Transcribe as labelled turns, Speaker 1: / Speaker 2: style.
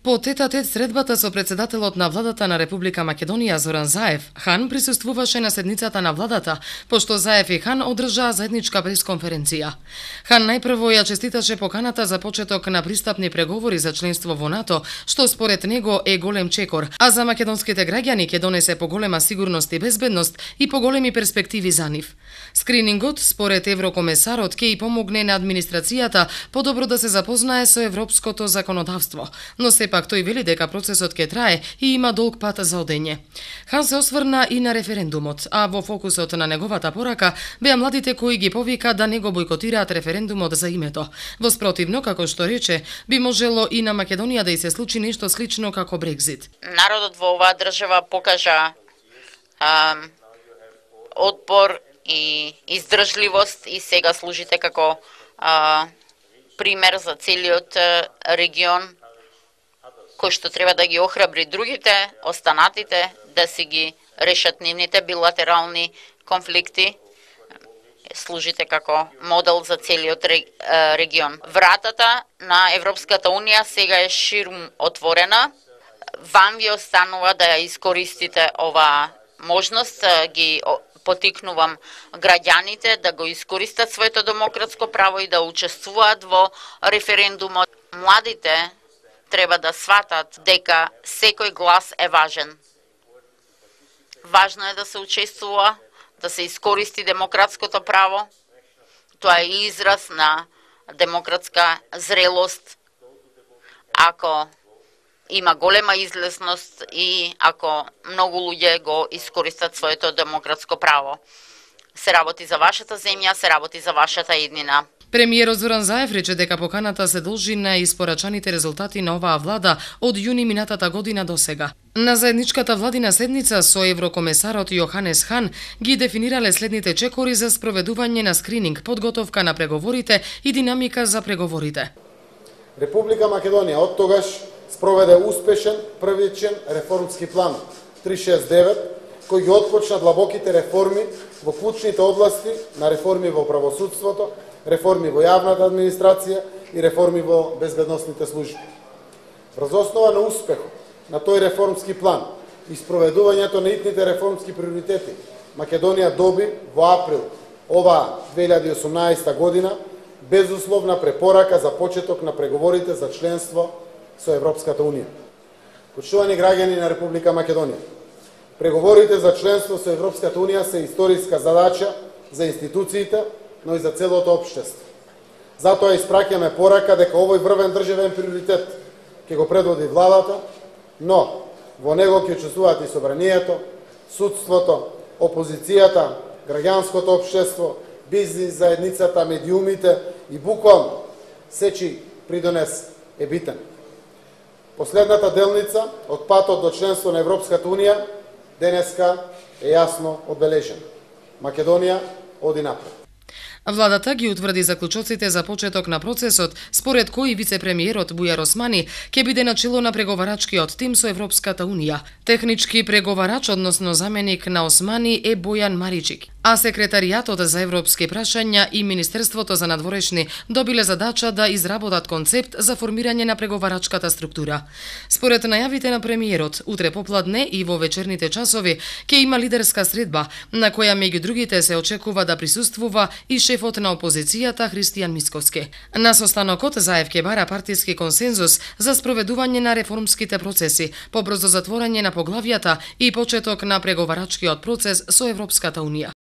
Speaker 1: По тет-а-тет средбата со председателот на владата на Република Македонија Зоран Заев, Хан присуствуваше на седницата на владата, пошто Заев и Хан одржаа заедничка пресконференција. Хан најпрво ја честиташе поканата за почеток на пристапни преговори за членство во НАТО, што според него е голем чекор, а за македонските граѓани ќе донесе поголема сигурност и безбедност и поголеми перспективи за нив. Скринингот, според еврокомесарот, ќе и помогне на администрацијата подобро да се запознае со европското законодавство, но сепак тој вели дека процесот ќе трае и има долг пат за одење. Хан се осврна и на референдумот, а во фокусот на неговата порака беа младите кои ги повика да не го бойкотираат референдумот за името. Воспротивно, како што рече, би можело и на Македонија да и се случи нешто слично како Брекзит.
Speaker 2: Народот во оваа држава покажа отпор и издржливост и сега служите како пример за целиот регион, кој што треба да ги охрабри другите, останатите, да си ги решат нивните билатерални конфликти. Служите како модел за целиот регион. Вратата на Европската Унија сега е ширум отворена. Вам ви останува да ја искористите оваа можност, ги потикнувам граѓаните да го искористат своето демократско право и да учествуваат во референдумот. Младите треба да сватат дека секој глас е важен. Важно е да се учествува, да се искористи демократското право. Тоа е израз на демократска зрелост. Ако има голема излезност и ако многу луѓе го искористат своето демократско право. Се работи за вашата земја, се работи за вашата иднина.
Speaker 1: Премиерот Зоран Заев рече дека поканата се должи на испорачаните резултати на оваа влада од јуни минатата година до сега. На заедничката владина седница со еврокомесарот Јоханес Хан ги дефинирале следните чекори за спроведување на скрининг, подготовка на преговорите и динамика за преговорите.
Speaker 3: Република Македонија од тогаш спроведе успешен првичен реформски план 369, кој ги отпочна длабоките реформи во клучните области на реформи во правосудството, реформи во јавната администрација и реформи во безбедносните служби. Врз основа на успехот на тој реформски план и спроведувањето на итните реформски приоритети, Македонија доби во април оваа 2018 година безусловна препорака за почеток на преговорите за членство со Европската Унија. Почитувани граѓани на Република Македонија, преговорите за членство со Европската Унија се историска задача за институциите, но и за целото општество. Затоа испраќаме порака дека овој врвен државен приоритет ќе го предводи владата, но во него ќе учествуваат и собранието, судството, опозицијата, граѓанското општество, бизнис заедницата, медиумите и буквално сечи придонес е битен. Последната делница од патот до членство на Европската Унија денеска е јасно одбележена. Македонија оди напред.
Speaker 1: Владата ги утврди заклучоците за почеток на процесот, според кои вице-премиерот Бујар Османи ќе биде начело на преговарачкиот тим со Европската Унија. Технички преговарач, односно заменик на Османи, е Бојан Маричик, а секретаријатот за европски прашања и Министерството за надворешни добиле задача да изработат концепт за формирање на преговарачката структура. Според најавите на премиерот, утре попладне и во вечерните часови ќе има лидерска средба, на која меѓу другите се очекува да присуствува и шефот на опозицијата Христијан Мицковски. На состанокот Заев ќе бара партиски консензус за спроведување на реформските процеси, побрзо затворање на поглавјата и почеток на преговарачкиот процес со Европската Унија.